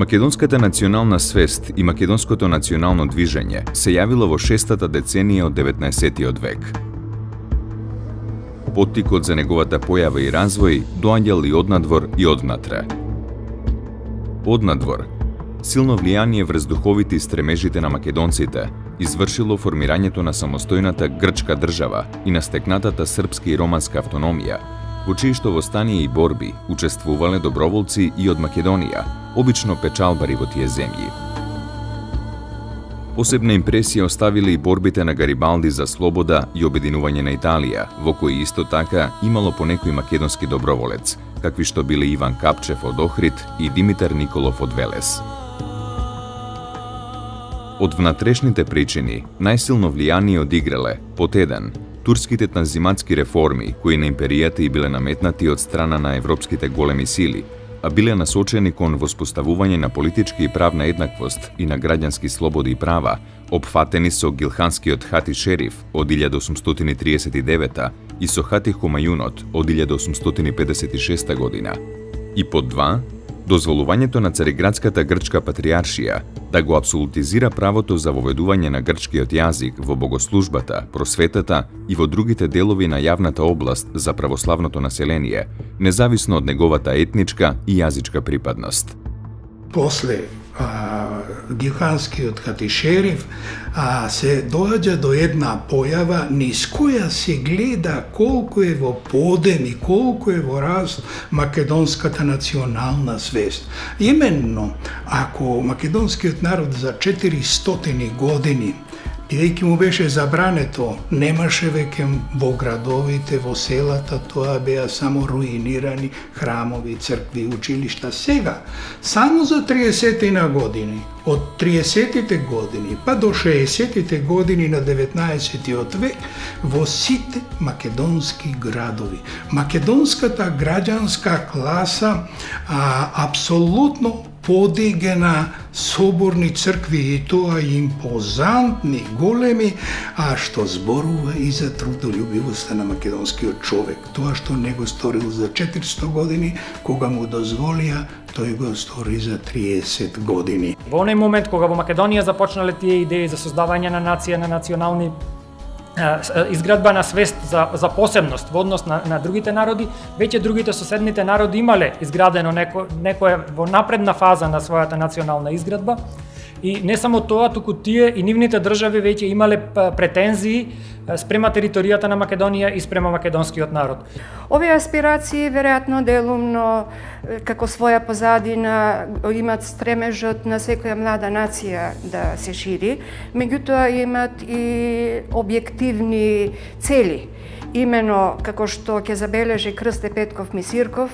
Македонската национална свест и македонското национално движење се јавило во 6-та деценија од 19-тиот век. Поттикот за неговата појава и развој доаѓал и однадвор и однатре. Однадвор, силно влијание врз духовите стремежите на македонците, извршило формирањето на самостојната грчка држава и на стекнатата српска и романска автономија, во чии што востанија и борби учествувале доброволци и од Македонија, обично печалбари во тие земји. Посебна импресија оставиле и борбите на Гарибалди за слобода и обединување на Италија, во кои исто така имало по некој македонски доброволец, какви што биле Иван Капчев од Охрид и Димитар Николов од Велес. Од внатрешните причини, најсилно влијание одиграле, под еден, турските танзиматски реформи, кои на империјата и биле наметнати од страна на европските големи сили, а биле насочени кон воспоставување на политички и правна еднаквост и на граѓански слободи и права, опфатени со Гилханскиот хати шериф од 1839 и со хати Хомајунот од 1856 година. И под два, дозволувањето на Цариградската грчка патриаршија да го апсолутизира правото за воведување на грчкиот јазик во богослужбата, просветата и во другите делови на јавната област за православното население, независно од неговата етничка и јазичка припадност. После Гилханскиот хатишериф се доаѓа до една појава низ која се гледа колку е во подем и колку е во раст македонската национална свест. Именно, ако македонскиот народ за 400 години, бидејќи му беше забрането, немаше веќе во градовите, во селата, тоа беа само руинирани храмови, цркви, училишта. Сега, само за 30 години, од 30-тите години па до 60-тите години на 19-тиот век, во сите македонски градови, македонската граѓанска класа апсолутно подигена соборни цркви и тоа импозантни, големи, што зборува и за трудолюбивоста на македонскиот човек. Тоа што не го сторил за 400 години, кога му дозволија, тој го стори за 30 години. Во оној момент кога во Македонија започнале тие идеи за создавање на нација, на национални изградба на свест за посебност во однос на другите народи, веќе другите соседните народи имале изградено некоја во напредна фаза на својата национална изградба. И не само тоа, туку тие и нивните држави веќе имале претензии спрема територијата на Македонија и спрема македонскиот народ. Овие аспирации веројатно делумно како своја позадина имат стремежот на секоја млада нација да се шири, меѓутоа имат и објективни цели. Имено како што ќе забележи Крсте Петков Мисирков,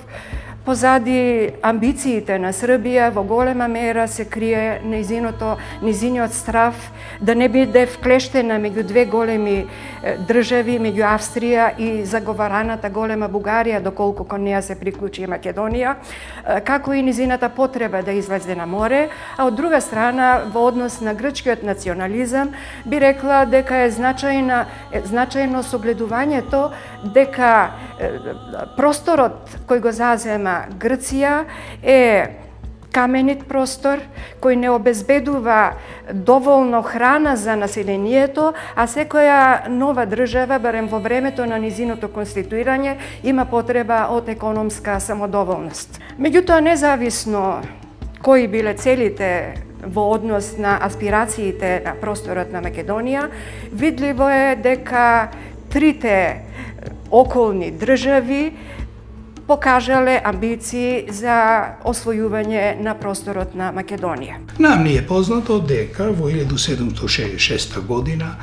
позади амбициите на Србија во голема мера се крие низиниот страв да не биде вклештена меѓу две големи држави, меѓу Австрија и заговараната голема Бугарија, доколку кон неја се приклучи Македонија, како и низината потреба да излезе на море, а од друга страна во однос на грчкиот национализам би рекла дека е значајно согледувањето дека просторот кој го зазема Грција е каменит простор кој не обезбедува доволно храна за населението, а секоја нова држава, барем во времето на низиното конституирање, има потреба од економска самодоволност. Меѓутоа, независно кои биле целите во однос на аспирациите на просторот на Македонија, видливо е дека трите околни држави покажале амбиции за освојување на просторот на Македонија. Нам ни е познато дека во 1766 година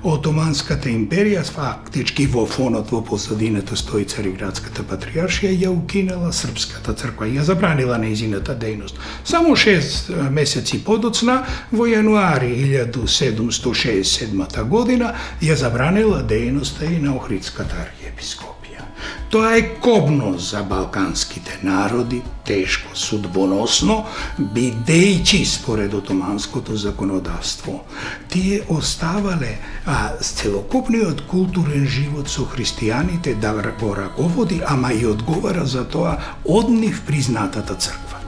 Отоманската империја, фактички во фонот во позадината стои Цариградската патриаршија, ја укинала Српската црква и ја забранила нејзината дејност. Само 6 месеци подоцна, во јануари 1767 година, ја забранила дејноста и на Охридската архиепископија. Тоа е кобно за балканските народи, тешко, судбоносно, бидејќи според отоманското законодавство. Тие оставале целокупниот културен живот со христијаните да го раководи, ама и одговара за тоа од нив признатата црква.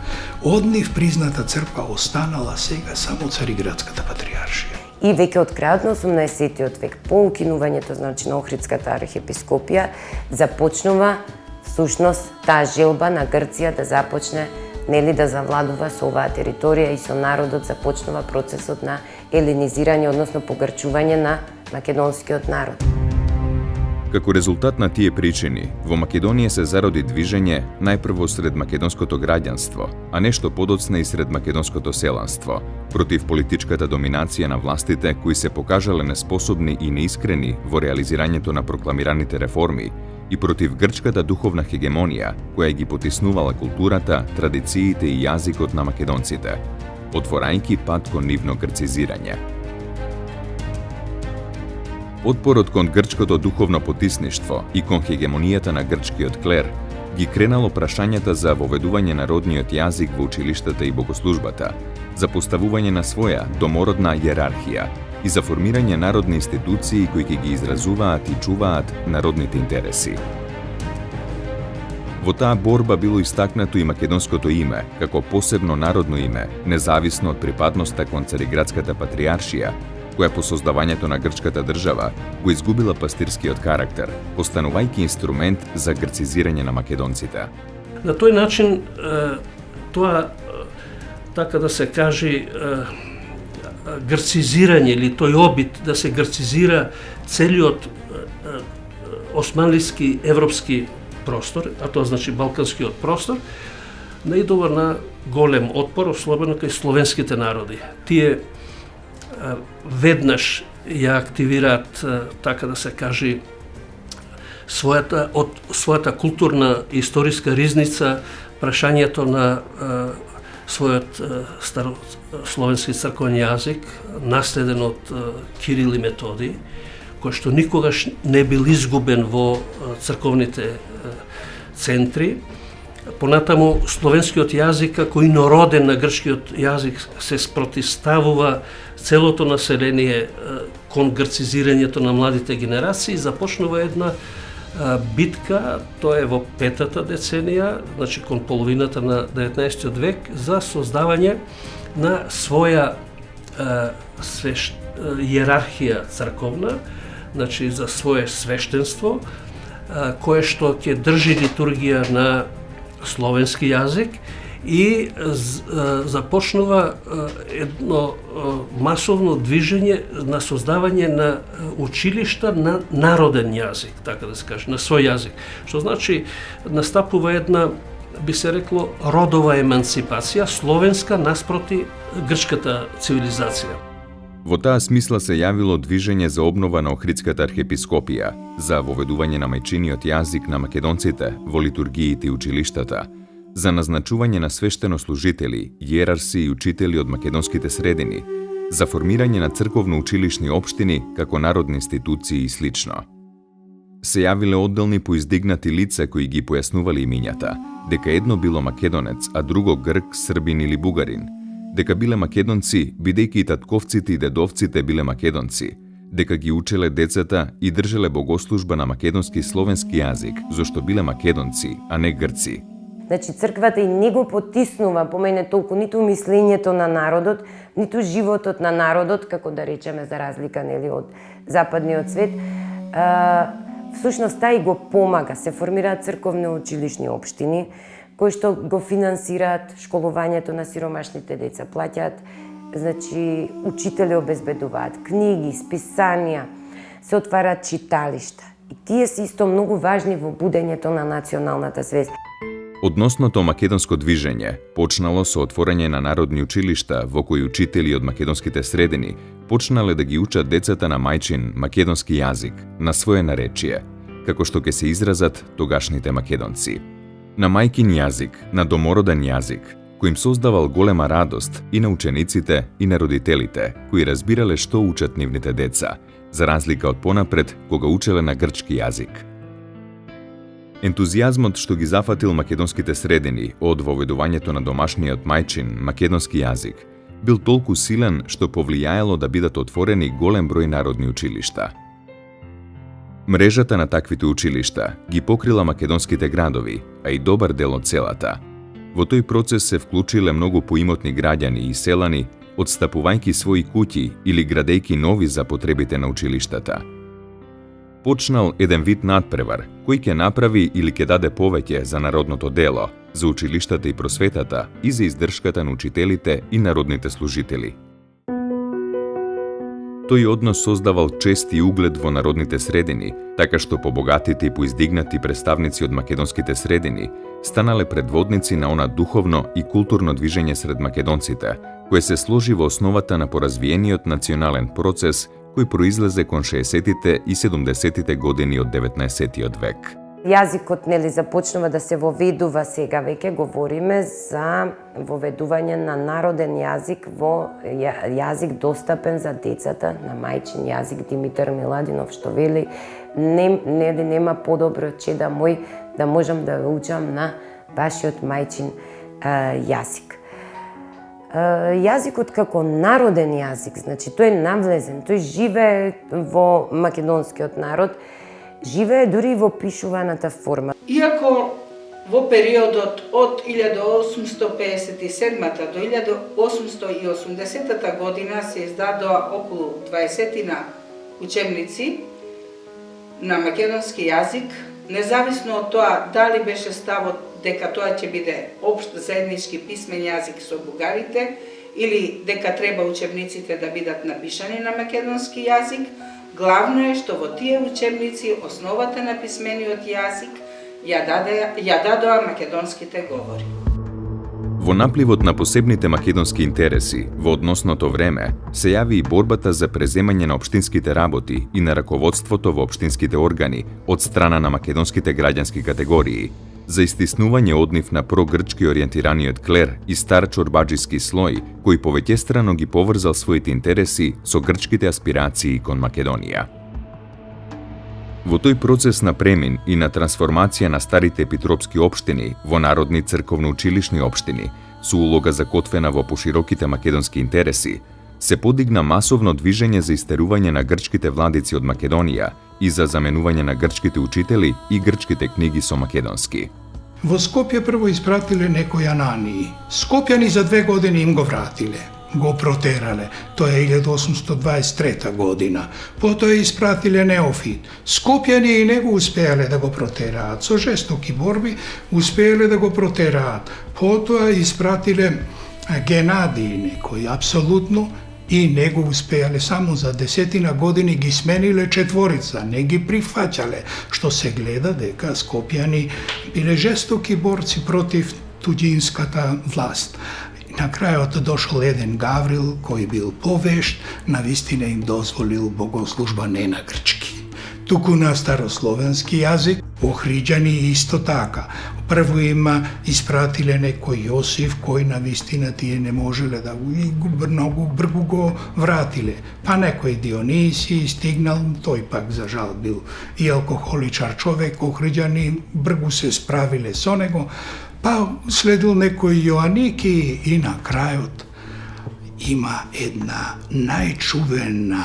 од нив призната црква останала сега само Цариградската патриаршија. И веќе од крајот на 18-тиот век, по укинувањето значи на Охридската архиепископија, започнува всушност таа желба на Грција да започне да завладува со оваа територија и со народот започнува процесот на еленизирање, односно погрчување на македонскиот народ. Како резултат на тие причини, во Македонија се зароди движење најпрво сред македонското граѓанство, а нешто подоцна и сред македонското селанство, против политичката доминација на властите кои се покажале неспособни и неискрени во реализирањето на прокламираните реформи и против грчката духовна хегемонија која ги потиснувала културата, традициите и јазикот на македонците, отворајќи пат кон нивно грцизирање. Отпорот кон грчкото духовно потисништво и кон хегемонијата на грчкиот клер ги кренало прашањата за воведување на родниот јазик во училиштата и богослужбата, за поставување на своја домородна иерархија и за формирање народни институции кои ќе ги изразуваат и чуваат народните интереси. Во таа борба било истакнато и македонското име, како посебно народно име, независно од припадноста кон Цариградската патриаршија, која по создавањето на грчката држава го изгубила пастирскиот карактер, постанувајќи инструмент за грцизирање на македонците. На тој начин, тоа, така да се каже, грцизирање или тој обид да се грцизира целиот османлиски европски простор, а тоа значи балканскиот простор, наидува на голем отпор, особено кај словенските народи. Тие веднаш ја активираат, така да се каже, својата културна и историска ризница, прашањето на својот старословенски црковен јазик, наследен од Кирил и Методий, кој што никогаш не бил изгубен во црковните центри. Понатаму, словенскиот јазик, како инороден на грчкиот јазик, се спротивставува целото население кон грцизирањето на младите генерации. Започнува една битка, тоа е во 5-та деценија, значи кон половината на 19 век, за создавање на своја иерархија црковна, значи за свое свештенство, кое што ќе држи литургија на словенски јазик и започнува едно масовно движење на создавање на училишта на народен јазик, така да се каже, на свој јазик. Што значи настапува една, би се рекло, родова емансипација, словенска наспроти грчката цивилизација. Во таа смисла се јавило движење за обнова на Охридската архиепископија, за воведување на мајчиниот јазик на македонците во литургиите и училиштата, за назначување на свештенослужители, иерарси и учители од македонските средини, за формирање на црковно-училишни општини како народни институции и слично. Се јавиле одделни поиздигнати лица кои ги појаснували имињата, дека едно било македонец, а друго грк, србин или бугарин, дека биле македонци, бидејќи и татковците и дедовците биле македонци, дека ги учеле децата и држеле богослужба на македонски и словенски јазик, зашто биле македонци, а не грци. Значи, црквата и не го потиснува по мене толку ниту мислењето на народот, ниту животот на народот, како да речеме за разлика од западниот свет. Всушност, тај го помага, се формираат црковни училишни општини, кои што го финансираат школувањето на сиромашните деца, плаќаат, значи, учители обезбедуваат, книги, списанија, се отвараат читалишта. И тие се исто многу важни во будењето на националната свест. Односното македонско движење почнало со отворање на народни училишта во кои учители од македонските средини почнале да ги учат децата на мајчин македонски јазик, на своје наречие, како што ќе се изразат тогашните македонци. На мајкин јазик, на домороден јазик, кој им создавал голема радост и на учениците и на родителите, кои разбирале што учат нивните деца, за разлика од понапред кога учеле на грчки јазик. Ентузијазмот што ги зафатил македонските средини од воведувањето на домашниот мајчин македонски јазик бил толку силен што повлијаело да бидат отворени голем број народни училишта. Мрежата на таквите училишта ги покрила македонските градови, а и добар дел од целата. Во тој процес се вклучиле многу поимотни граѓани и селани, одстапувајќи своји куќи или градејќи нови за потребите на училиштата. Почнал еден вид надпревар, кој ќе направи или ќе даде повеќе за народното дело, за училиштата и просветата и за издршката на учителите и народните служители. Тој однос создавал чест и углед во народните средини, така што побогатите и поиздигнати представници од македонските средини станале предводници на она духовно и културно движење сред македонците, кое се сложи во основата на поразвиениот национален процес кој произлезе кон 60-тите и 70-тите години од 19-тиот век. Јазикот започнува да се воведува сега, веќе говориме за воведување на народен јазик во јазик достапен за децата, на мајчин јазик. Димитар Миладинов што вели, нема подобро чеда мој да можам да ве учам на вашиот мајчин јазик. Јазикот како народен јазик, значи тој е навлезен, тој живее во македонскиот народ, живее дури и во пишуваната форма. Иако во периодот од 1857 до 1880 година се издадоа околу 20 учебници на македонски јазик, независно од тоа дали беше ставот дека тоа ќе биде општ заеднички писмен јазик со бугарите или дека треба учебниците да бидат напишани на македонски јазик, главно е што во тие учебници основата на писмениот јазик ја дадоа македонските говори. Во напливот на посебните македонски интереси во односното време се јави и борбата за преземање на општинските работи и на раководството во општинските органи од страна на македонските граѓански категории, за истиснување од нив на прогрчки ориентираниот клер и стар чорбаџиски слој, кој повеќестрано ги поврзал своите интереси со грчките аспирации кон Македонија. Во тој процес на премин и на трансформација на старите епитропски општини во народни црковно-училишни општини, со улога закотвена во пошироките македонски интереси, се подигна масовно движење за истерување на грчките владици од Македонија и за заменување на грчките учители и грчките книги со македонски. Во Скопје прво испратиле некои Анании. Скопјани за 2 години им го вратиле. Го протерале. Тоа е 1823 година. Потоа испратиле Неофит. Скопјани и не го успеале да го протераат. Со жестоки борби успеале да го протераат. Потоа испратиле Генадии некои, апсолутно, и не го успеале. Само за 10 години ги смениле 4, не ги прифаќале, што се гледа дека скопјани биле жестоки борци против туѓинската власт. На крајот дошол еден Гаврил кој бил повешт, навистина им дозволил богослужба не на грчки, туку на старословенски јазик. Охриѓани исто така. Прво им испратиле некој Јосиф, кој навистина тие не можеле да многу бргу го вратиле. Па некој Дионисий стигнал, тој пак за жал бил и алкохоличар човек, охриѓани бргу се справиле со него. Па следил некој Јоаники и на крајот има една најчувена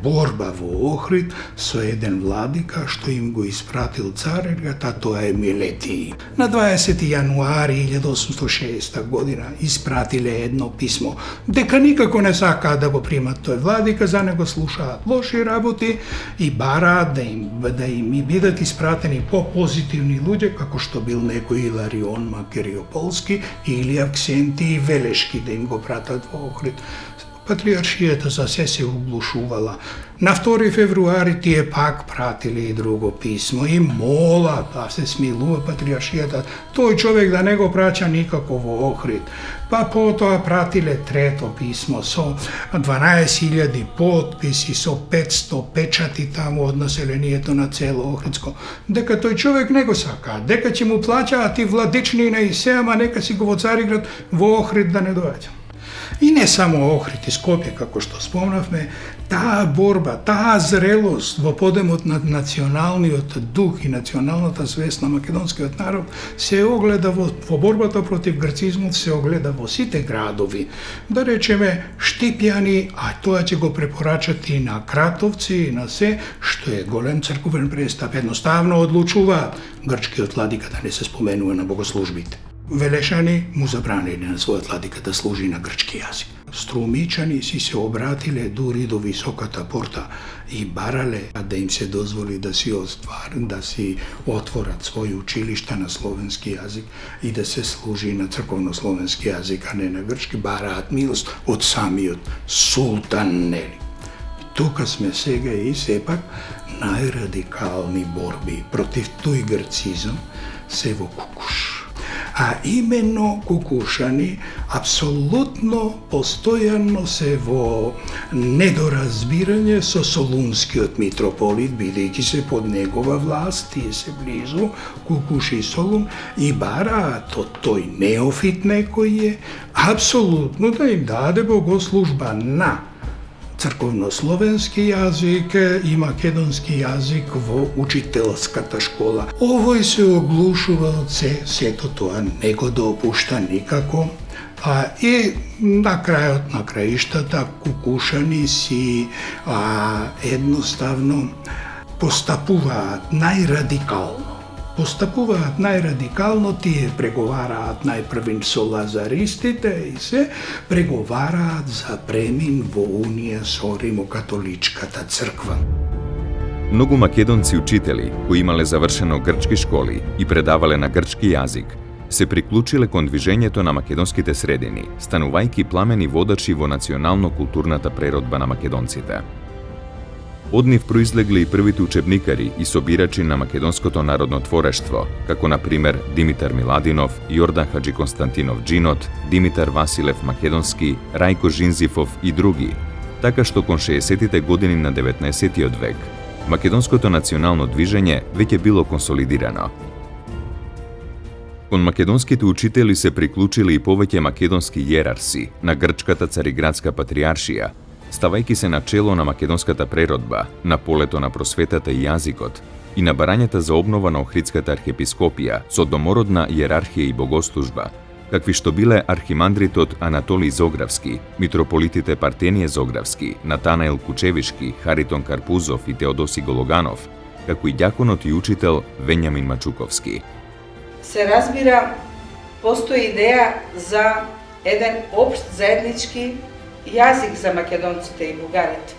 борба во Охрид со еден владика што им го испратил царевата, тоа е Милетиј. На 20 јануари 1860 година испратиле едно писмо дека никако не сакаат да го примат тој владика, за него слушаат лоши работи и бараат да им бидат испратени по-позитивни луѓе, како што бил некој Иларион Макериополски или Авксенти и Велешки, да им го пратат во Охрид. Патриаршијата за се углушувала. На 2 февруари тие пак пратиле и друго писмо и молат, да се смилува патриаршијата, тој човек да не го праќа никако во Охрид. Па потоа пратиле трето писмо со 12.000 подписи, со 500 печати таму од населението на цело Охридско, дека тој човек не го сака, дека ќе му плаќаат и владичнина и се, ама нека си го во Цариград, во Охрид да не доаѓа. И не само Охрид и Скопје, како што спомнавме, таа борба, таа зрелост во подемот на националниот дух и националната свест на македонскиот народ се огледа во борбата против грцизмот, се огледа во сите градови. Да речеме Штипјани, а тоа ќе го препорачат и на Кратовци и на се, што е голем црковен престап. Едноставно одлучуваат грчкиот владика да не се споменува на богослужбите. Велешани му забранили на својот владика да служи на грчки јазик. Струмичани си се обратиле дури до високата порта и барале да им се дозволи да си отворат своји училишта на словенски јазик и да се служи на црковно-словенски јазик, а не на грчки. Бараат милост од самиот султан, нели? Тука сме сега и сепак најрадикални борби против тој грцизам се во Кукуш. А именно кукушани апсолутно постојано се во недоразбирање со Солунскиот митрополит, бидејќи се под негова власт и се близу Кукуш и Солун, и бараат од тој неофит некој е апсолутно да им даде богослужба на црковно-словенски јазик и македонски јазик во учителската школа. Овој се оглушува од сето тоа не го допушта никако, и на крајот на краиштата кукушани си едноставно постапуваат најрадикално, тие преговараат најпрвин со лазаристите и се преговараат за премин во унија со римокатоличката црква. Многу македонци учители, кои имале завршено грчки школи и предавале на грчки јазик, се приклучиле кон движењето на македонските средини, станувајќи пламени водачи во национално-културната преродба на македонците. Од нив произлегле и првите учебникари и собирачи на македонското народно творештво, како на пример Димитар Миладинов, Јордан Хаджи Константинов Джинот, Димитар Василев Македонски, Рајко Жинзифов и други, така што кон 60-тите години на 19-тиот век македонското национално движење веќе било консолидирано. Кон македонските учители се приклучили и повеќе македонски јерарси на грчката цариградска патриаршија, ставајќи се на чело на македонската преродба, на полето на просветата и јазикот и на барањата за обнова на Охридската архиепископија со домородна иерархија и богослужба, какви што биле архимандритот Анатолий Зогравски, митрополитите Партенije Зогравски, Натанаел Кучевишки, Харитон Карпузов и Теодоси Гологанов, како и ѓаконот и учител Вењамин Мачуковски. Се разбира, постои идеја за еден општ заеднички јазик за македонците и бугарите.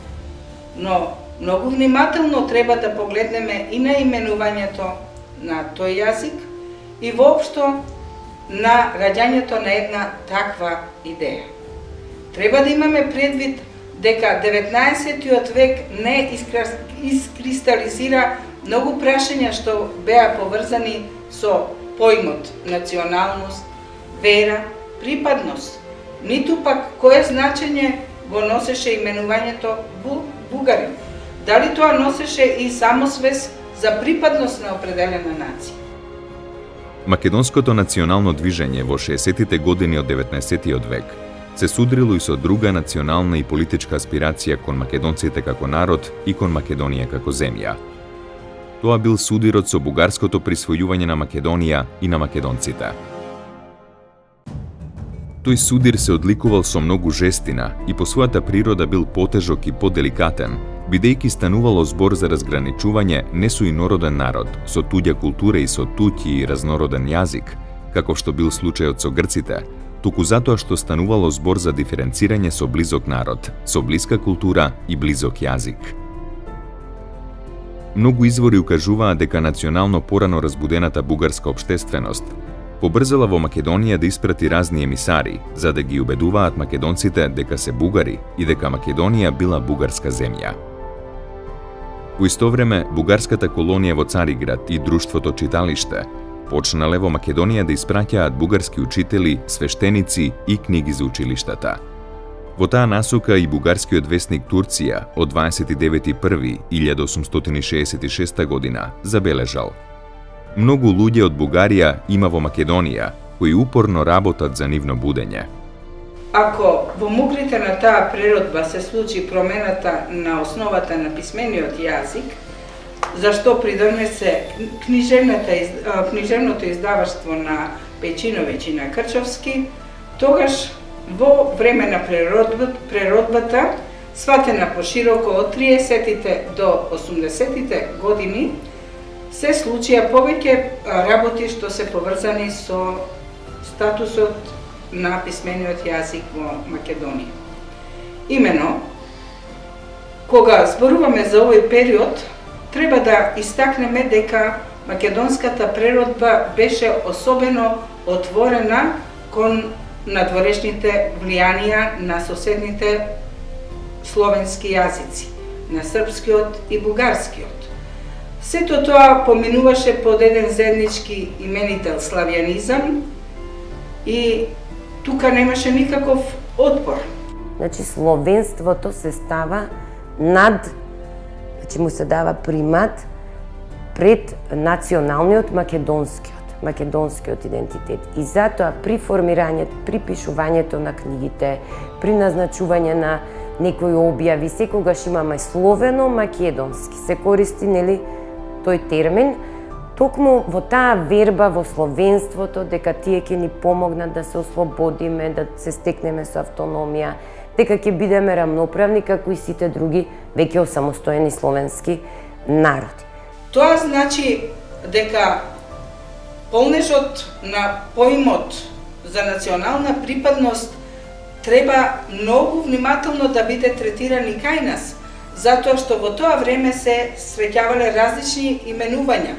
Но многу внимателно треба да погледнеме и на именувањето на тој јазик и воопшто на раѓањето на една таква идеја. Треба да имаме предвид дека 19-тиот век не искристализира многу прашања што беа поврзани со поимот националност, вера, припадност, ниту пак кое значење го носеше именувањето бугарин. Дали тоа носеше и самосвест за припадност на определена нација? Македонското национално движење во 60-тите години од 19-тиот век се судрило и со друга национална и политичка аспирација кон македонците како народ и кон Македонија како земја. Тоа бил судирот со бугарското присвојување на Македонија и на македонците. Тој судир се одликувал со многу жестина и по својата природа бил потежок и поделикатен, бидејќи станувало збор за разграничување не со инороден народ, со туѓа култура и со туѓ и разнороден јазик, како што бил случајот со грците, туку затоа што станувало збор за диференцирање со близок народ, со блиска култура и близок јазик. Многу извори укажуваат дека национално порано разбудената бугарска општественост побрзала во Македонија да испрати разни емисари, за да ги убедуваат македонците дека се бугари и дека Македонија била бугарска земја. Во исто време, бугарската колонија во Цариград и друштвото читалиште почнале во Македонија да испраќаат бугарски учители, свештеници и книги за училиштата. Во таа насока и бугарскиот весник Турција од 29.1.1866 година забележал: многу луѓе од Бугарија има во Македонија, кои упорно работат за нивно будење. Ако во муклите на таа преродба се случи промената на основата на писмениот јазик, зашто придонесе книжевното издаваштво на Печиновиќ и на Крчовски, тогаш во време на преродбата, сватена пошироко од 30-тите до 80-тите години, се случија повеќе работи што се поврзани со статусот на писмениот јазик во Македонија. Имено, кога зборуваме за овој период, треба да истакнеме дека македонската преродба беше особено отворена кон надворешните влијанија на соседните словенски јазици, на српскиот и бугарскиот. Сето тоа поминуваше под еден заеднички именител славјанизам и тука немаше никаков отпор. Значи, словенството се става над, значи му се дава примат пред националниот македонскиот идентитет. И затоа при формирањето, при пишувањето на книгите, при назначување на некои објави, секогаш имаме словено-македонски. Се користи, нели, тој термин, токму во таа верба во словенството, дека тие ќе ни помогнат да се ослободиме, да се стекнеме со автономија, дека ќе бидеме рамноправни како и сите други веќе осамостоени словенски народи. Тоа значи дека полнежот на поимот за национална припадност треба многу внимателно да биде третиран и кај нас, затоа што во тоа време се среќавале различни именувања.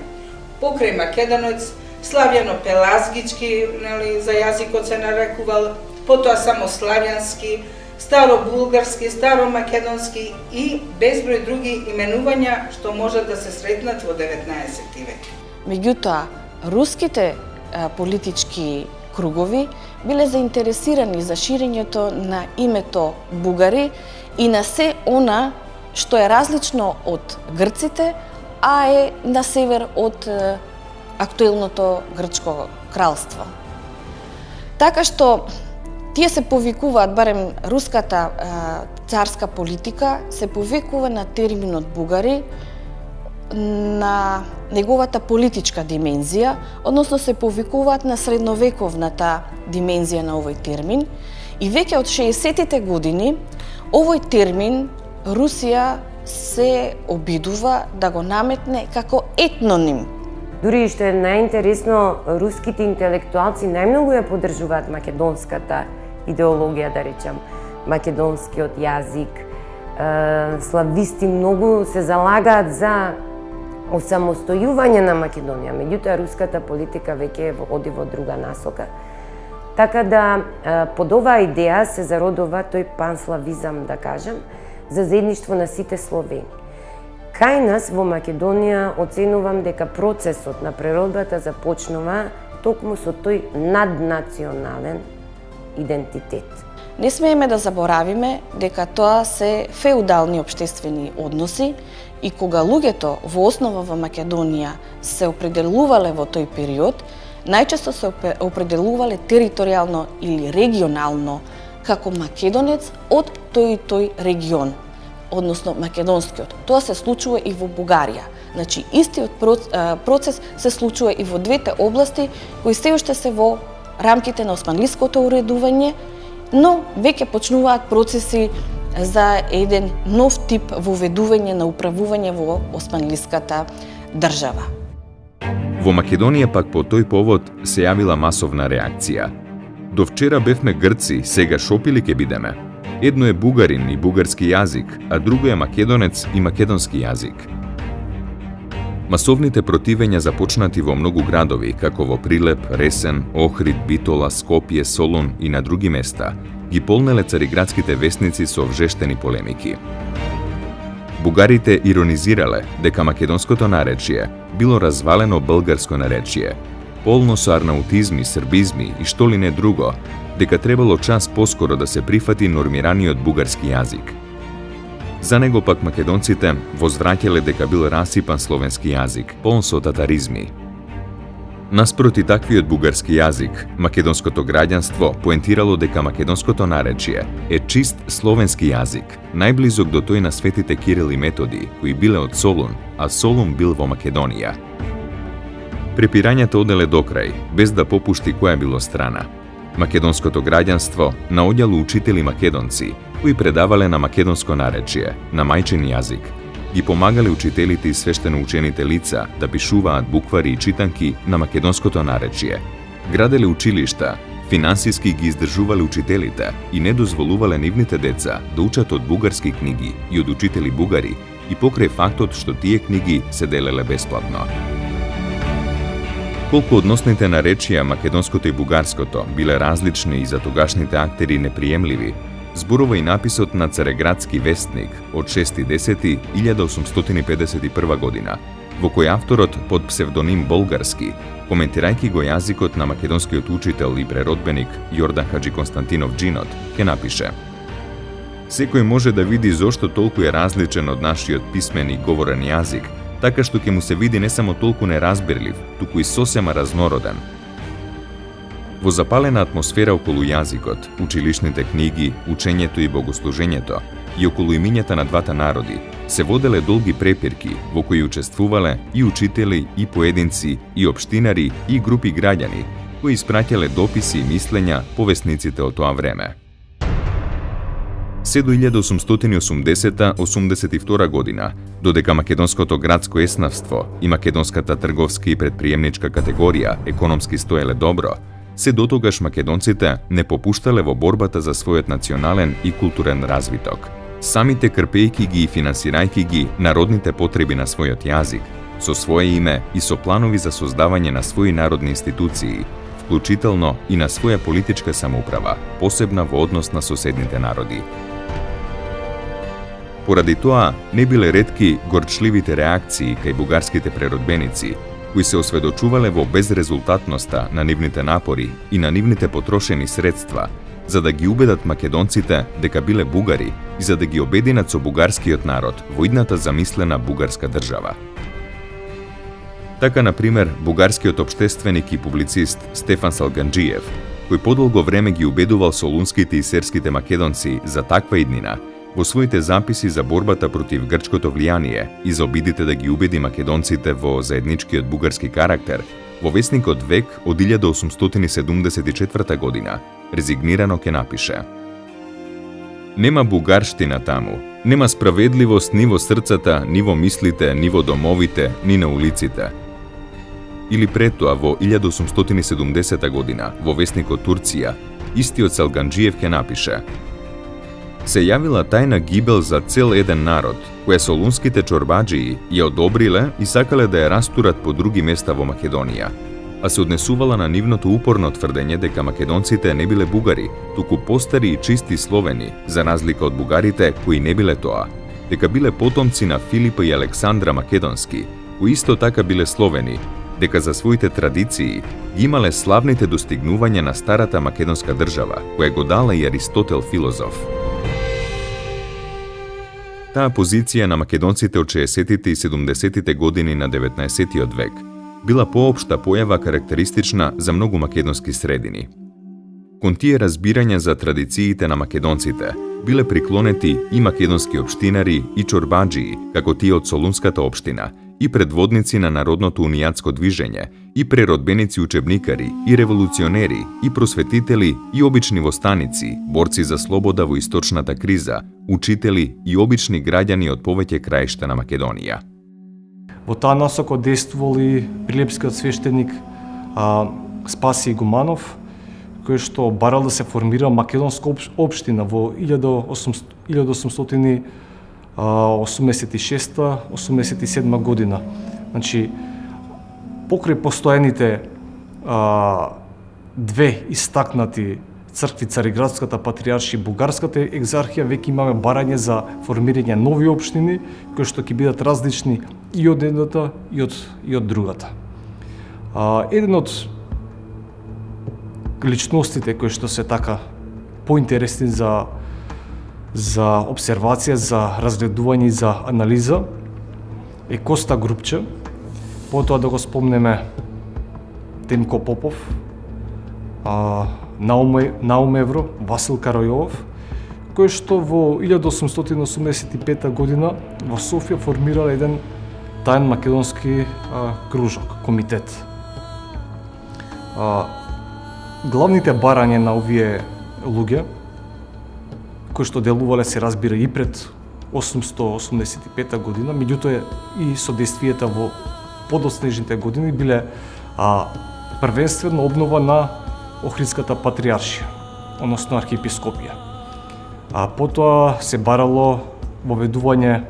Покрај македонец, славјано-пелазгички, нели, за јазикот се нарекувал, потоа само славјански, старобулгарски, старомакедонски и безброј други именувања што можат да се сретнат во 19 век. Меѓутоа, руските политички кругови биле заинтересирани за ширењето на името бугари и на се она што е различно од грците, а е на север од актуелното грчко кралство. Така што тие се повикуваат, барем руската царска политика, се повикува на терминот бугари, на неговата политичка димензија, односно се повикуваат на средновековната димензија на овој термин. И веќе од 60-тите години овој термин Русија се обидува да го наметне како етноним. Дури и што е најинтересно, руските интелектуалци најмногу ја поддржуваат македонската идеологија, да речам, македонскиот јазик. Слависти многу се залагаат за осамостојување на Македонија, меѓутоа руската политика веќе оди во друга насока. Така да под оваа идеја се зародува тој панславизам, да кажем, за заедништво на сите Словени. Кај нас во Македонија оценувам дека процесот на преродбата започнува токму со тој наднационален идентитет. Не смееме да заборавиме дека тоа се феудални општествени односи и кога луѓето во основа во Македонија се определувале во тој период, најчесто се определувале територијално или регионално како македонец од тој регион, односно македонскиот. Тоа се случува и во Бугарија. Значи, истиот процес се случува и во двете области, кои се уште се во рамките на османлиското уредување, но веќе почнуваат процеси за еден нов тип воведување на управување во османлиската држава. Во Македонија пак по тој повод се јавила масовна реакција. До вчера бевме грци, сега шопили ке бидеме. Едно е бугарин и бугарски јазик, а друго е македонец и македонски јазик. Масовните противења започнати во многу градови, како во Прилеп, Ресен, Охрид, Битола, Скопје, Солун и на други места, ги полнеле цариградските весници со вжештени полемики. Бугарите иронизирале дека македонското наречие било развалено българско наречие, полно со арнаутизми, србизми и што ли не друго, дека требало час поскоро да се прифати нормираниот бугарски јазик. За него пак македонците возвраќале дека бил расипан словенски јазик, полн со татаризми. Наспроти таквиот бугарски јазик, македонското граѓанство поентирало дека македонското наречие е чист словенски јазик, најблизок до тој на светите Кирил и Методи, кои биле од Солун, а Солун бил во Македонија. Препирањето оделе до крај, без да попушти која било страна. Македонското граѓанство наоѓало учители македонци, кои предавале на македонско наречие, на мајчин јазик. Ги помагале учителите и свештено учените лица да пишуваат буквари и читанки на македонското наречие. граделе училишта, финансиски ги издржувале учителите и не дозволувале нивните деца да учат од бугарски книги и од учители бугари и покрај фактот што тие книги се делеле бесплатно. Колку односните наречија македонското и бугарското биле различни и за тогашните актери неприемливи, зборува и написот на Цареградски вестник од 6.10.1851 година, во кој авторот под псевдоним Болгарски, коментирајќи го јазикот на македонскиот учител и преродбеник Јордан Хаджи Константинов Джинот, ке напише: Секој може да види зошто толку е различен од нашиот писмен и говорен јазик, така што ќе му се види не само толку неразбирлив, туку и сосема разнороден. Во запалена атмосфера околу јазикот, училишните книги, учењето и богослужењето и околу имињата на двата народи се воделе долги препирки во кои учествувале и учители, и поединци, и општинари, и групи граѓани кои испраќале дописи и мислења повесниците од тоа време. Се до 1880-82 година, додека македонското градско еснавство и македонската трговска и предприемничка категорија економски стоеле добро, се дотогаш македонците не попуштале во борбата за својот национален и културен развиток, самите крпејќи ги и финансирајќи ги народните потреби на својот јазик, со своје име и со планови за создавање на своји народни институции, вклучително и на своја политичка самоуправа, посебна во однос на соседните народи. Поради тоа, не биле ретки горчливите реакции кај бугарските преродбеници, кои се осведочувале во безрезултатноста на нивните напори и на нивните потрошени средства, за да ги убедат македонците дека биле бугари и за да ги обединат со бугарскиот народ во идната замислена бугарска држава. Така, например, бугарскиот општественик и публицист Стефан Салганџиев, кој подолго време ги убедувал солунските и серските македонци за таква иднина, во своите записи за борбата против грчкото влијание и за обидите да ги убеди македонците во заедничкиот бугарски карактер, во весникот Век од 1874 година, резигнирано ке напише: Нема бугарштина таму, нема справедливост ни во срцата, ни во мислите, ни во домовите, ни на улиците. Или пред тоа во 1870 година, во весникот Турција, истиот Салганџиев ке напише: Се јавила тајна гибел за цел еден народ, која солунските чорбаџии ја одобриле и сакале да ја растурат по други места во Македонија, а се однесувала на нивното упорно тврдење дека македонците не биле бугари, туку постари и чисти словени, за разлика од бугарите кои не биле тоа, дека биле потомци на Филипа и Александра Македонски, кои исто така биле словени, дека за своите традиции ги имале славните достигнувања на старата македонска држава, која го дала и Аристотел филозоф. Таа позиција на македонците од 60-тите и 70-тите години на 19-тиот век била поопшта појава карактеристична за многу македонски средини. Кон тие разбирања за традициите на македонците биле приклонети и македонски општинари и чорбаџии, како тие од Солунската општина, и предводници на народното унијатско движење, и преродбеници учебникари, и револуционери, и просветители, и обични востаници, борци за слобода во источната криза, учители и обични граѓани од повеќе краишта на Македонија. Во таа насока действувал и прилепскиот свештеник Спасиј Игуманов, кој што барал да се формира македонска општина во 1886-87 година. Значи, покрај постојаните две истакнати цркви, Цареградската патријаршија и Бугарската екзархија, веќе имаме барање за формирање нови општини, кои што ќе бидат различни и од едната и од другата. Еден од личностите кои што се така поинтересни за обсервација, за разгледување и за анализа е Коста Грубче, потоа да го спомнеме Темко Попов, Наум Евро, Васил Карајовов, кој што во 1885 година во Софија формирал еден тајен македонски кружок, комитет. Главните барања на овие луѓе, кои што делувале, се разбира, и пред 885 година, меѓутоа и содействието во подоснежните години биле првенствено обнова на Охридската патриаршија, односно архиепископија. А потоа се барало воведување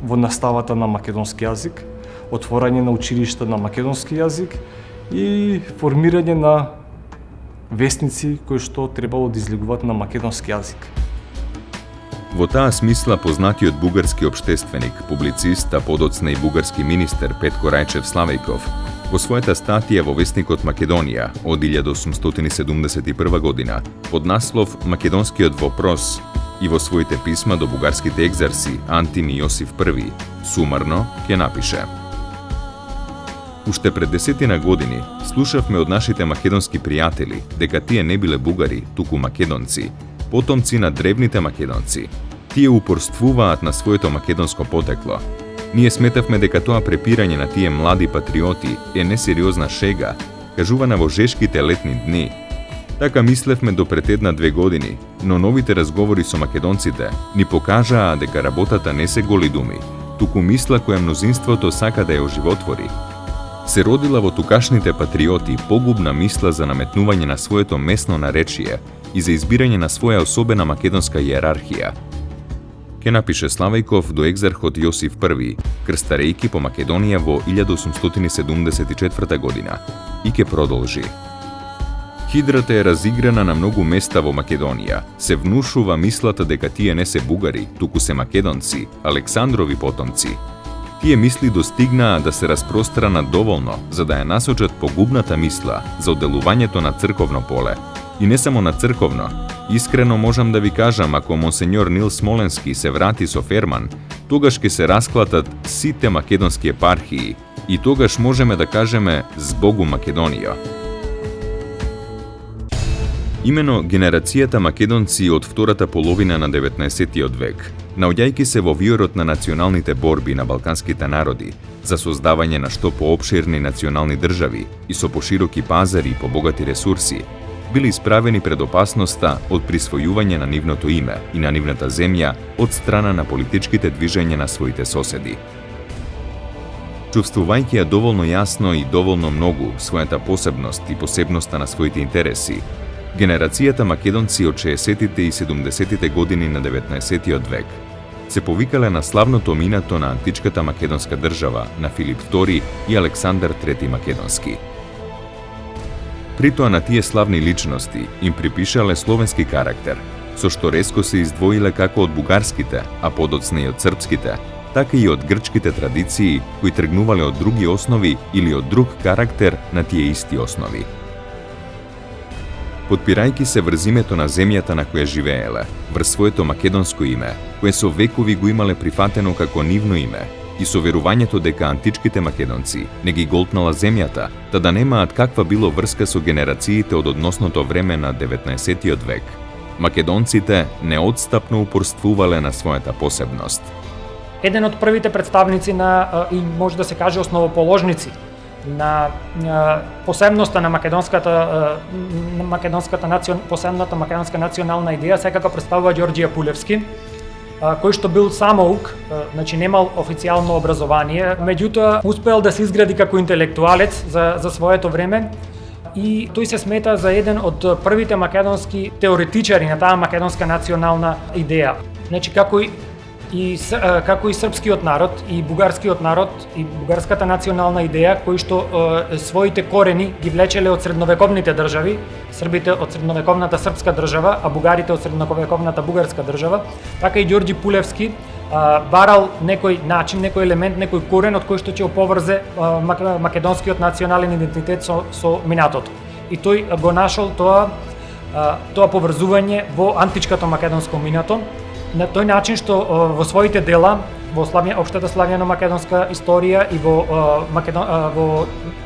во наставата на македонски јазик, отворање на училишта на македонски јазик и формирање на вестници кои што требало да излегуваат на македонски јазик. Во таа смисла познатиот бугарски обштественик, публицист, а подоцна и бугарски министер Петко Рајчев Славејков во својата статија во Вестникот Македонија од 1871 година под наслов Македонскиот вопрос и во своите писма до бугарските екзарси Антим и Јосиф I сумарно ќе напише: Уште пред 10 години слушавме од нашите македонски пријатели дека тие не биле бугари, туку македонци, потомци на древните македонци. Тие упорствуваат на своето македонско потекло. Ние сметавме дека тоа препирање на тие млади патриоти е несериозна шега, кажувана во жешките летни дни. Така мислевме до пред 1-2 години, но новите разговори со македонците ни покажаа дека работата не се голи думи, туку мисла која мнозинството сака да ја оживотвори. Се родила во тукашните патриоти погубна мисла за наметнување на своето местно наречие и за избирање на своја особена македонска иерархија. Ке напише Славејков до екзархот Јосиф I, крстарејки по Македонија во 1874 година, и ке продолжи. Хидрата е разиграна на многу места во Македонија. Се внушува мислата дека тие не се бугари, туку се македонци, Александрови потомци. Тие мисли достигнаа да се распространат доволно за да ја насочат погубната мисла за одделувањето на црковно поле. И не само на црковно. Искрено можам да ви кажам, ако монсенјор Нил Смоленски се врати со Ферман, тогаш ќе се расклатат сите македонски епархии и тогаш можеме да кажеме збогу Македонија. Имено генерацијата македонци од втората половина на 19. век, наоѓајќи се во виорот на националните борби на балканските народи за создавање на што поопширни национални држави и со пошироки пазари и побогати ресурси, били исправени пред опасноста од присвојување на нивното име и на нивната земја од страна на политичките движења на своите соседи. Чувствувајќи ја доволно јасно и доволно многу својата посебност и посебноста на своите интереси, генерацијата македонци од 60-тите и 70-тите години на 19. век се повикале на славното минато на античката македонска држава на Филип II и Александар III Македонски. Притоа на тие славни личности им припишале словенски карактер, со што резко се издвоиле како од бугарските, а подоцна и од српските, така и од грчките традиции кои тргнувале од други основи или од друг карактер на тие исти основи. Подпирајќи се врз името на земјата на која живееле, врз своето македонско име, кое со векови го имале прифатено како нивно име, и со верувањето дека античките македонци не ги голтнала земјата, та да немаат каква било врска со генерациите од односното време на 19. век, македонците неотстапно упорствувале на својата посебност. Еден од првите представници на, и може да се каже основоположници, на посебноста на посебната македонска национална идеја секако представува Ѓорѓе Пулевски, кој што бил самоук, значи немал официјално образование, меѓутоа успеал да се изгради како интелектуалец за своето време и тој се смета за еден од првите македонски теоретичари на таа македонска национална идеја. Значи како и српскиот народ, и бугарскиот народ, и бугарската национална идеја, кои што своите корени ги влечеле од средновековните држави, србите од средновековната српска држава, а бугарите од средновековната бугарска држава, така и Ѓорѓе Пулевски барал некој начин, некој елемент, некој корен од кој што ќе оповрзе македонскиот национален идентитет со минатото. И тој го нашол тоа поврзување во античкото македонско минато, на тој начин што во своите дела, во општата славјано-македонска историја и во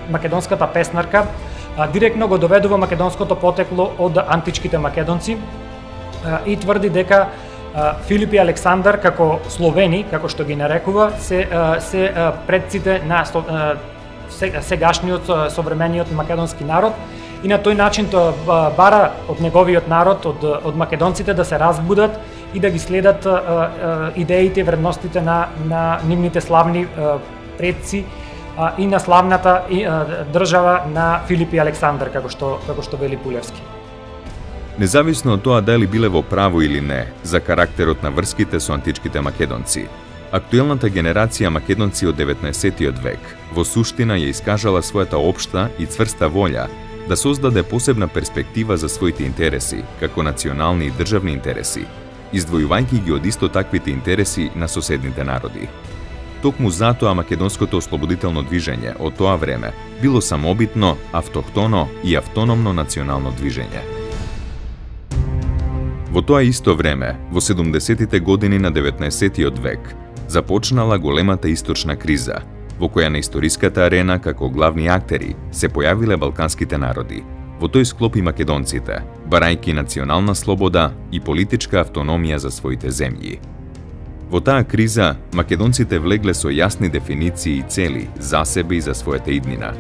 македонската песнарка, директно го доведува македонското потекло од античките македонци и тврди дека Филип и Александар како словени, како што ги нарекува, се предците на сегашниот современиот македонски народ и на тој начин тоа бара од неговиот народ, од македонците да се разбудат и да ги следат идеите и вредностите на нивните славни предци и на славната држава на Филип и Александар, како што вели Пулевски. Независно од тоа дали биле во право или не за карактерот на врските со античките македонци, актуелната генерација македонци од 19. век во суштина ја искажала својата општа и цврста волја да создаде посебна перспектива за своите интереси, како национални и државни интереси, издвојувајќи ги од исто таквите интереси на соседните народи. Токму затоа македонското ослободително движење од тоа време било самобитно, автохтоно и автономно национално движење. Во тоа исто време, во 70-тите години на 19. век, започнала големата источна криза, во која на историската арена како главни актери се појавиле балканските народи, во тој склоп и македонците, барајќи национална слобода и политичка автономија за своите земји. Во таа криза, македонците влегле со јасни дефиниции и цели за себе и за својата иднина.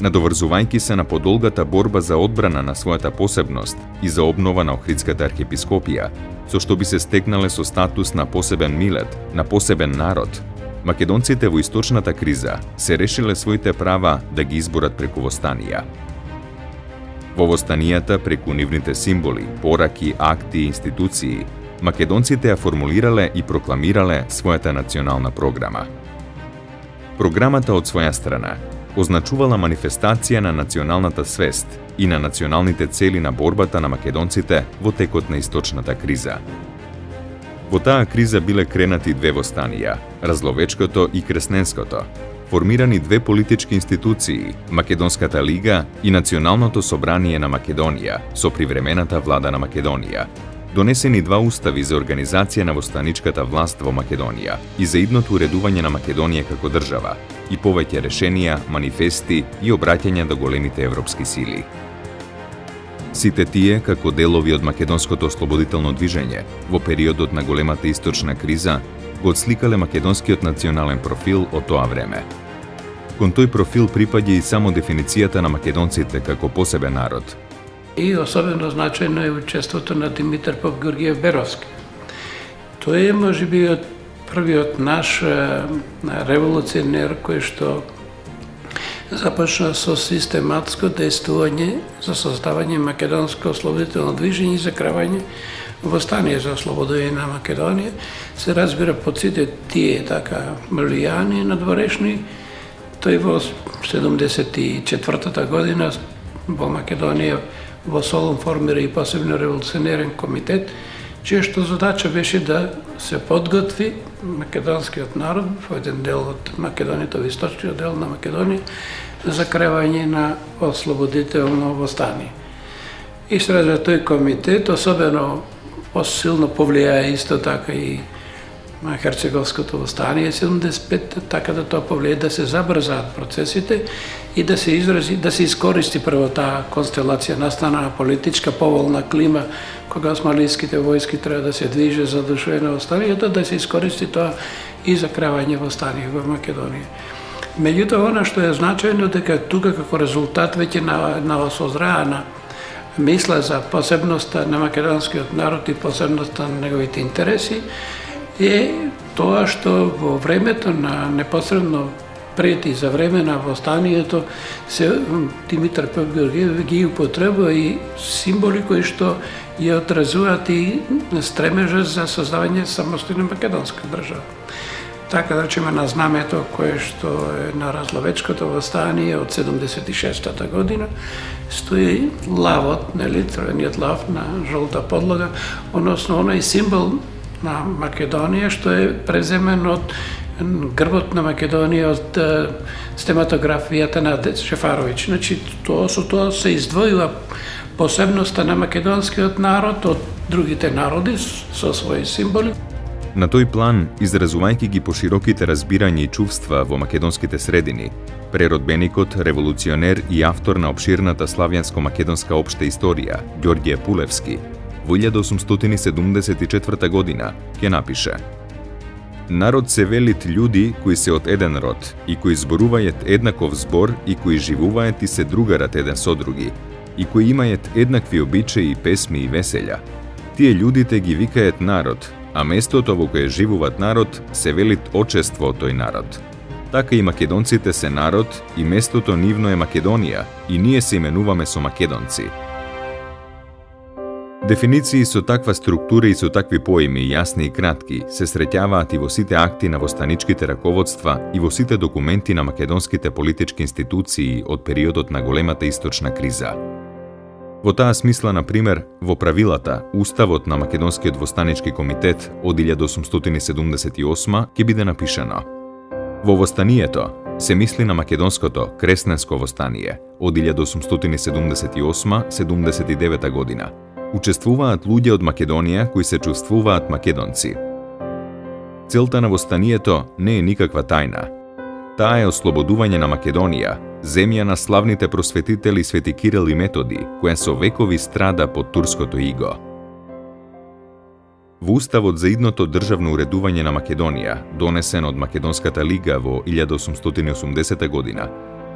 Надоврзувајќи се на подолгата борба за одбрана на својата посебност и за обнова на Охридската архиепископија, со што би се стекнале со статус на посебен милет, на посебен народ, македонците во источната криза се решиле своите права да ги изборат преку востанија. Во востанијата, преку нивните символи, пораки, акти и институции, македонците ја формулирале и прокламирале својата национална програма. Програмата од своја страна означувала манифестација на националната свест и на националните цели на борбата на македонците во текот на источната криза. Во таа криза биле кренати две востанија, Разловечкото и Кресненското, формирани две политички институции, Македонската лига и Националното собрание на Македонија со привремената влада на Македонија, донесени два устави за организација на востаничката власт во Македонија и за идното уредување на Македонија како држава, и повеќе решенија, манифести и обраќања до големите европски сили. Сите тие, како делови од македонското ослободително движење, во периодот на големата источна криза, го отсликале македонскиот национален профил од тоа време. Кон тој профил припаѓа и само дефиницијата на македонците како посебен народ. И особено значајно е учеството на Димитар Поп-Георгиев Беровски. Тој е можеби првиот наш револуционер кој што започна со систематско действување за создавање македонско ослободително движење и закравање востание за ослободување на Македонија. Се разбира под сите тие така влијани надворешни. Тој во 74-та година во Македонија во Солун формира и посебно револуционерен комитет, чија што задача беше да се подготви македонскиот народ во еден дел од Македонијата, во источниот дел на Македонија, за кревање на ослободително востание. И среда тој комитет особено посилно повлијае исто така и на Херцеговското востание 75, така да тоа повлијае да се забрзаат процесите и да се изрази, да се искористи прво таа констелација настана политичка поволна клима кога османлиските војски треба да се движат за душување на востанието, да се искористи тоа и за кревање востание во Македонија. Меѓутоа, она што е значајно дека тука како резултат веќе на осозраана мисла за посебноста на македонскиот народ и посебноста на неговите интереси е тоа што во времето на непосредно пред и за време на востанието се Димитар Поп-Георгиев ги употребува и символи кои што ја одразуваат и стремежа за создавање самостојна македонска држава. Така да речеме на знамето кое што е на Разловечкото востание од 76-та година стои лавот, нели, црвениот лав на жолта подлога, односно оној символ на Македонија што е преземен од грбот на Македонија од стематографијата на Шефаровиќ. Значи, со тоа се издвојува посебноста на македонскиот народ од другите народи со своји символи. На тој план, изразувајќи ги пошироките разбирања и чувства во македонските средини, преродбеникот, револуционер и автор на обширната славјанско-македонска општа историја, Ѓорѓе Пулевски, во 1874 година ќе напише: Народ се велит људи кои се од еден род и кои зборуваат еднаков збор и кои живуваат и се другарат еден со други и кои имаат еднакви обичаи, песми и веселја. Тие људите ги викаат народ, а местото во кое живуваат народ се велит очество од тој народ. Така и македонците се народ и местото нивно е Македонија и ние се именуваме со македонци. Дефиниции со таква структура и со такви поими, јасни и кратки, се среќаваат и во сите акти на востаничките раководства и во сите документи на македонските политички институции од периодот на големата источна криза. Во таа смисла, на пример, во правилата, Уставот на Македонскиот востанички комитет од 1878 ќе биде напишано: во востанието се мисли на македонското кресненско востание од 1878-79 година. Учествуваат луѓе од Македонија кои се чувствуваат македонци. Целта на востанието не е никаква тајна. Таа е ослободување на Македонија, земја на славните просветители Свети Кирил и Методи, која со векови страда под турското иго. Во Уставот за идното државно уредување на Македонија, донесен од Македонската лига во 1880 година,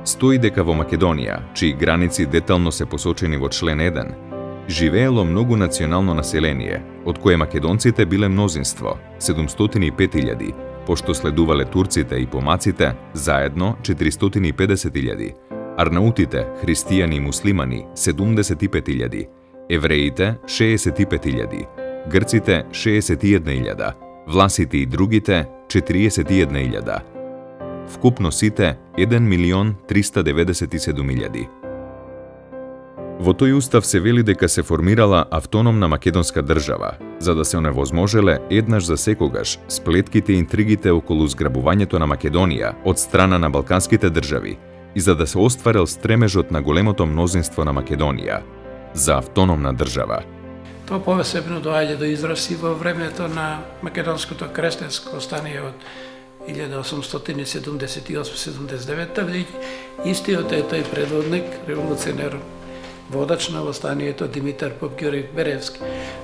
стои дека во Македонија, чии граници детално се посочени во член 1, живеело многу национално население, од кое македонците биле мнозинство, 705.000, пошто следувале турците и помаците, заедно 450.000, арнаутите, христијани и муслимани, 75.000, евреите, 65.000, грците, 61.000, власите и другите, 41.000. Вкупно сите, 1.397.000. Во тој устав се вели дека се формирала автономна македонска држава, за да се оневозможеле еднаш за секогаш сплетките и интригите околу зграбувањето на Македонија од страна на балканските држави и за да се остварел стремежот на големото мнозинство на Македонија за автономна држава. Тоа повесебно доаѓа до израз и во времето на македонското крестенско стание од 1878-79, бидејќи истиот е тој предводник, револуционер, водач на востанието Димитар Поп Ѓорѓе Беревски.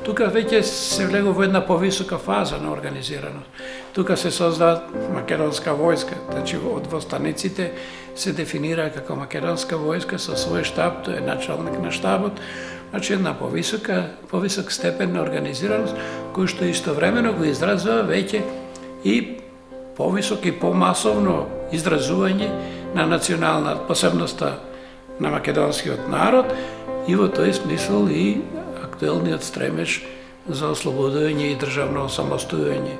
Тука веќе се влегува во една повисока фаза на организираност. Тука се создава македонска војска, значи од востаниците се дефинира како македонска војска со свој штаб, тој е началник на штабот, значи една повисок степен на организираност, кој што истовремено го изразува веќе и повисок и помасовно изразување на национална посебноста на македонскиот народ и во тој смисол и актуелниот стремеж за ослободување и државно самостојување.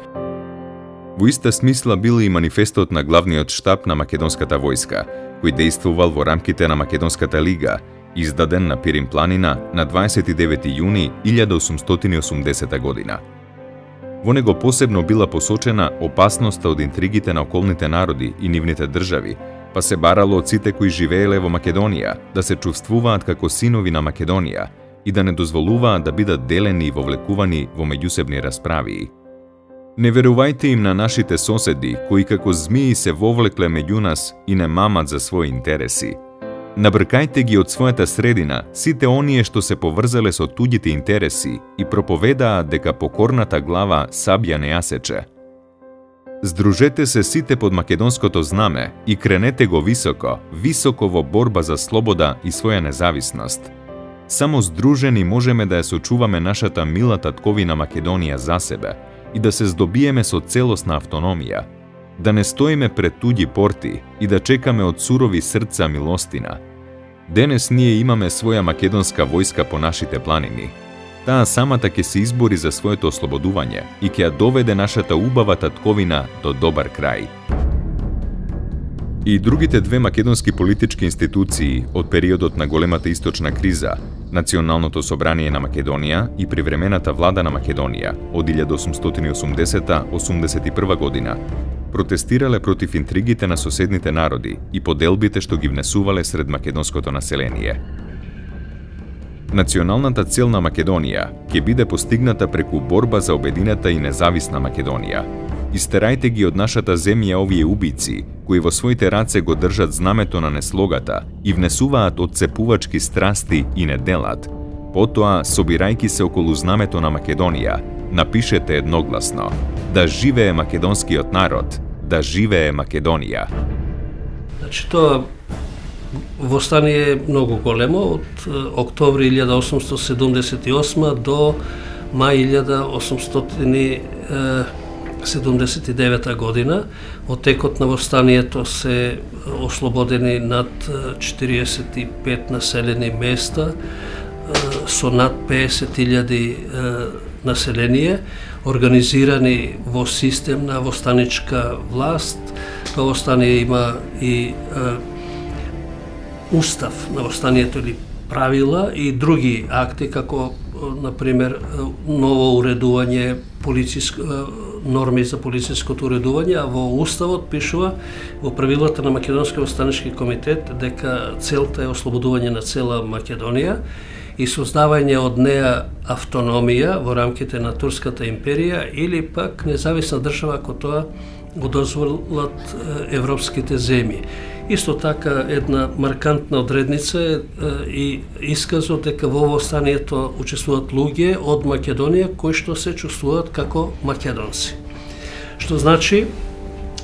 Во иста смисла бил и манифестот на главниот штаб на македонската војска, кој действувал во рамките на Македонската лига, издаден на Пирин планина на 29 јуни 1880 година. Во него посебно била посочена опасноста од интригите на околните народи и нивните држави, па се барало од сите кои живееле во Македонија да се чувствуваат како синови на Македонија и да не дозволуваат да бидат делени и вовлекувани во меѓусебни расправи. Не верувајте им на нашите соседи, кои како змии се вовлекле меѓу нас и не мамат за своји интереси. Набркајте ги од својата средина сите оние што се поврзале со туѓите интереси и проповедаат дека покорната глава сабја не ја сече. Здружете се сите под македонското знаме и кренете го високо, високо во борба за слобода и своја независност. Само здружени можеме да ја сочуваме нашата мила татковина Македонија за себе и да се здобиеме со целосна автономија, да не стоиме пред туѓи порти и да чекаме од сурови срца милостина. Денес ние имаме своја македонска војска по нашите планини. Таа самата ќе се избори за своето ослободување и ќе ја доведе нашата убава татковина до добар крај. И другите две македонски политички институции од периодот на големата источна криза, Националното собрание на Македонија и Привремената влада на Македонија од 1880-81 година, протестирале против интригите на соседните народи и поделбите што ги внесувале сред македонското население. Националната цел на Македонија ќе биде постигната преку борба за обедината и независна Македонија. Истерајте ги од нашата земја овие убици, кои во своите раце го држат знамето на неслогата и внесуваат отцепувачки страсти и не делат. Потоа, собирајки се околу знамето на Македонија, напишете едногласно: да живее македонскиот народ, да живее Македонија. Значи, тоа востание е многу големо, од октомври 1878 до мај 79 година. Во текот на востанието се ослободени над 45 населени места со над 50.000 население, организирани во систем на востаничка власт. Тоа востание има и устав на востанието или правила и други акти, како, например, ново уредување, норми за полициското уредување, а во уставот пишува во правилата на Македонски востанички комитет дека целта е ослободување на цела Македонија и создавање од неа автономија во рамките на Турската империја или пак независна држава ако тоа го дозволат европските земји. Исто така една маркантна одредница е и исказот дека во востанието учествуваат луѓе од Македонија кои што се чувствуваат како македонци. Што значи,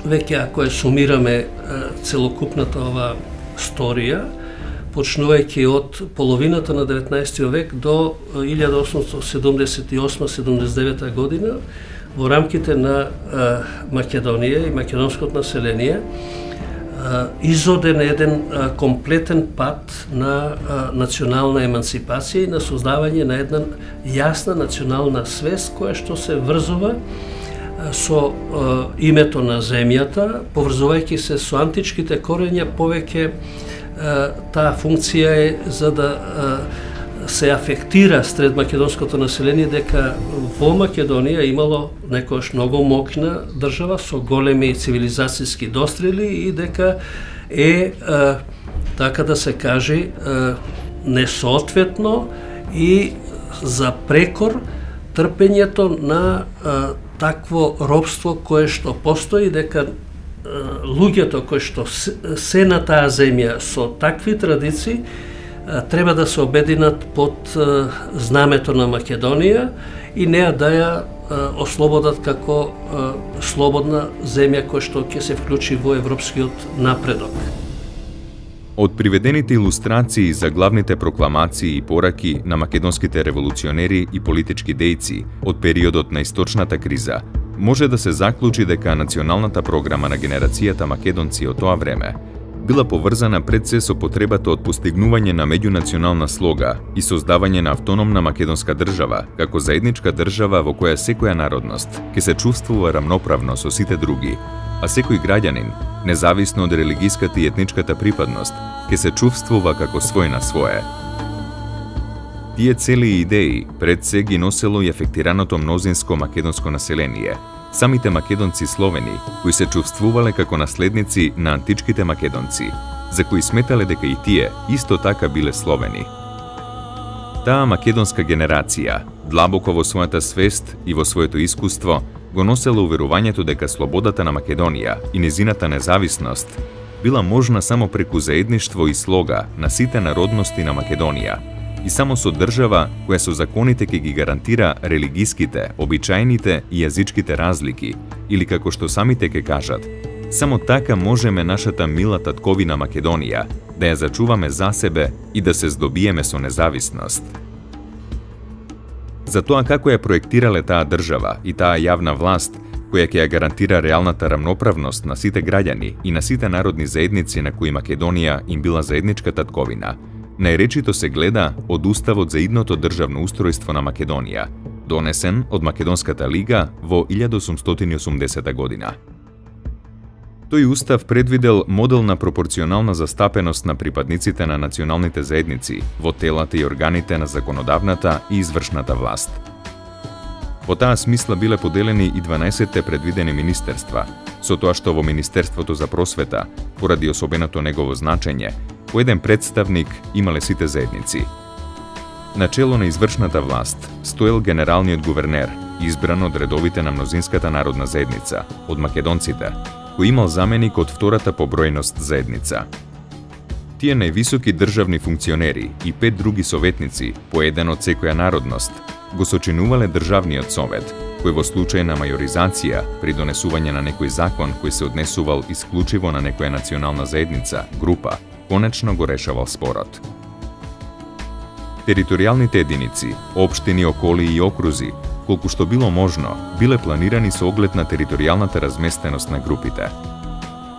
веќе ако ја сумираме целокупната ова сторија, почнувајќи од половината на 19 век до 1878-79 година, во рамките на Македонија и македонското население изоден еден комплетен пат на национална емансипација и на создавање на една јасна национална свест која што се врзува со името на земјата, поврзувајќи се со античките корења, повеќе таа функција е за да се афектира сред македонското население дека во Македонија имало некојаш многу моќна држава со големи цивилизацијски дострели и дека е, така да се каже, несоодветно и за прекор трпењето на такво робство кое што постои, дека луѓето кои што се на таа земја со такви традиции треба да се обединат под знамето на Македонија и неа да ја ослободат како слободна земја која што ќе се вклучи во европскиот напредок. Од приведените илустрации за главните прокламации и пораки на македонските револуционери и политички дејци од периодот на источната криза, може да се заклучи дека националната програма на генерацијата македонци од тоа време била поврзана пред се со потребата од постигнување на меѓунационална слога и создавање на автономна македонска држава, како заедничка држава во која секоја народност ќе се чувствува рамноправно со сите други, а секој граѓанин, независно од религиската и етничката припадност, ќе се чувствува како свој на свое. Тие цели идеи пред се ги носело и афектираното мнозинско македонско население, самите македонци словени, кои се чувствувале како наследници на античките македонци, за кои сметале дека и тие исто така биле словени. Таа македонска генерација, длабоко во својата свест и во своето искуство, го носело уверувањето дека слободата на Македонија и незината независност била можна само преку заедништво и слога на сите народности на Македонија, и само со држава која со законите ќе ги гарантира религиските, обичајните и јазичките разлики, или како што самите ќе кажат, само така можеме нашата мила татковина Македонија да ја зачуваме за себе и да се здобиеме со независност. За тоа како ја проектирале таа држава и таа јавна власт, која ќе ја гарантира реалната рамноправност на сите граѓани и на сите народни заедници на кои Македонија им била заедничка татковина, најречито се гледа од Уставот за идното државно устројство на Македонија, донесен од Македонската лига во 1880 година. Тој устав предвидел модел на пропорционална застапеност на припадниците на националните заедници во телата и органите на законодавната и извршната власт. Во таа смисла биле поделени и 12 предвидени министерства, со тоа што во Министерството за просвета, поради особеното негово значење, по еден представник имале сите заедници. Начело на извршната власт стоел генералниот гувернер, избран од редовите на мнозинската народна заедница, од македонците, кој имал заменик од втората по бројност заедница. Тие највисоки државни функционери и 5 други советници, по еден од секоја народност, го сочинувале државниот совет, кој во случај на мајоризација, при донесување на некој закон кој се однесувал исклучиво на некоја национална заедница, група, конечно го решавал спорот. Територијалните единици, општини, околи и окрузи колку што било можно, биле планирани со оглед на територијалната разместеност на групите.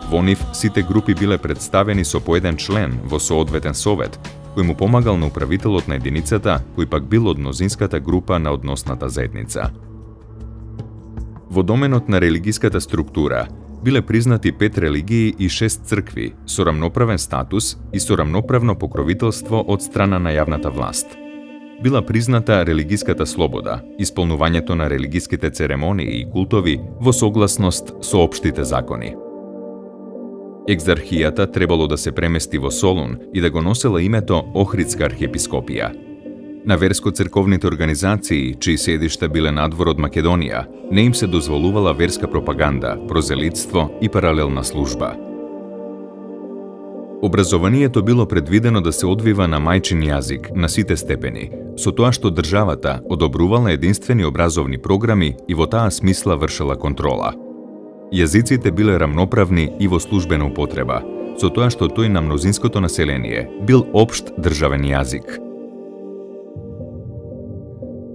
Во нив сите групи биле представени со по еден член во соодветен совет, кој му помагал на управителот на единицата, кој пак бил од мнозинската група на односната заедница. Во доменот на религиската структура биле признати 5 религии и 6 цркви со рамноправен статус и со рамноправно покровителство од страна на јавната власт. Била призната религиската слобода, исполнувањето на религиските церемонии и култови во согласност со општите закони. Екзархијата требало да се премести во Солун и да го носела името Охридска архиепископија. На верско-црковните организации, чии седишта биле надвор од Македонија, не им се дозволувала верска пропаганда, прозелитство и паралелна служба. Образованието било предвидено да се одвива на мајчин јазик на сите степени, со тоа што државата одобрувала единствени образовни програми и во таа смисла вршела контрола. Јазиците биле рамноправни и во службена употреба, со тоа што тој на мнозинското население бил општ државен јазик.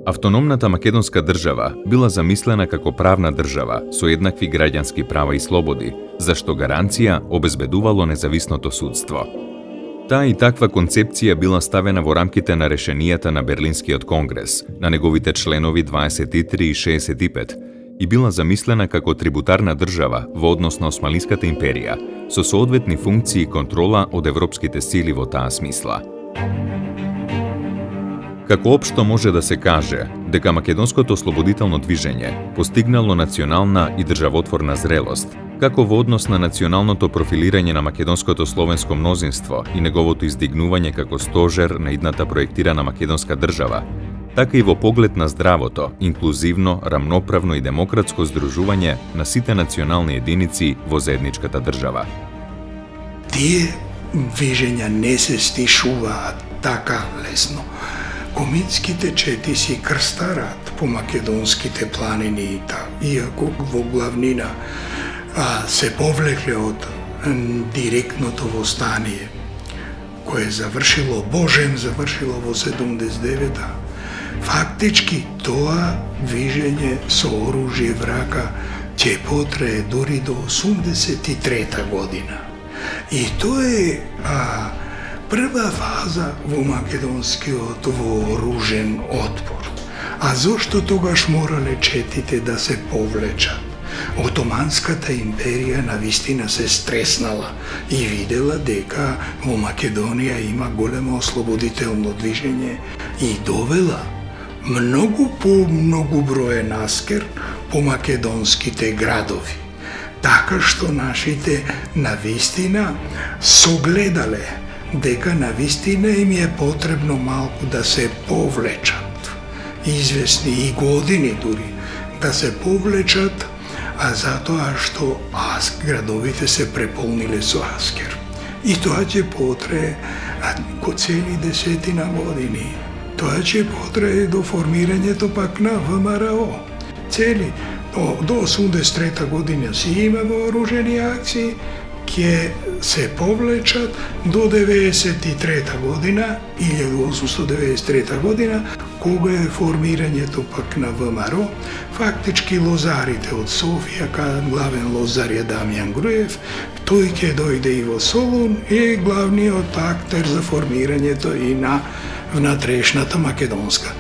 Автономната македонска држава била замислена како правна држава со еднакви граѓански права и слободи, зашто гаранција обезбедувало независното судство. Таа и таква концепција била ставена во рамките на решенијата на Берлинскиот конгрес, на неговите членови 23 и 65, и била замислена како трибутарна држава во однос на Османлиската империја, со соодветни функции и контрола од европските сили во таа смисла. Како општо може да се каже дека македонското ослободително движење постигнало национална и државотворна зрелост, како во однос на националното профилирање на македонското словенско мнозинство и неговото издигнување како стожер на идната проектирана македонска држава, така и во поглед на здравото, инклузивно, рамноправно и демократско здружување на сите национални единици во заедничката држава. Тие движења не се стишуваат така лесно. Комитските чети си крстараат по македонските планини, иако во главнина се повлекле од директното востание, кое завршило Божем, завршило во 79-та. Фактички тоа движење со оружје в рака ќе потрае дури до 83-та година. И тоа е прва фаза во македонскиот вооружен отпор. А зошто тогаш морале четите да се повлечат? Отоманската империја навистина се стреснала и видела дека во Македонија има големо ослободително движење и довела многу броен аскер по македонските градови. Така што нашите навистина согледале дека навистина им е потребно малку да се повлечат, известни и години дури, да се повлечат, а затоа што градовите се преполниле со аскер. И тоа ќе потрае цели 10 години. Тоа ќе потрае до формирањето пак на ВМРО. Цели до 83 година си има вооружени акции, ќе се повлечат до 93 година, 1893 година, кога е формирањето пак на ВМРО. Фактички лозарите од Софија, главен лозар е Дамјан Груев, тој ќе дојде и во Солун и е главниот актер за формирањето и на внатрешната македонска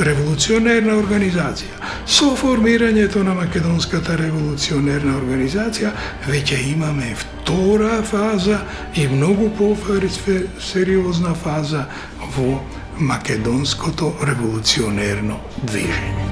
револуционерна организација. Со формирањето на македонската револуционерна организација веќе имаме втора фаза и многу по-сериозна фаза во македонското револуционерно движење.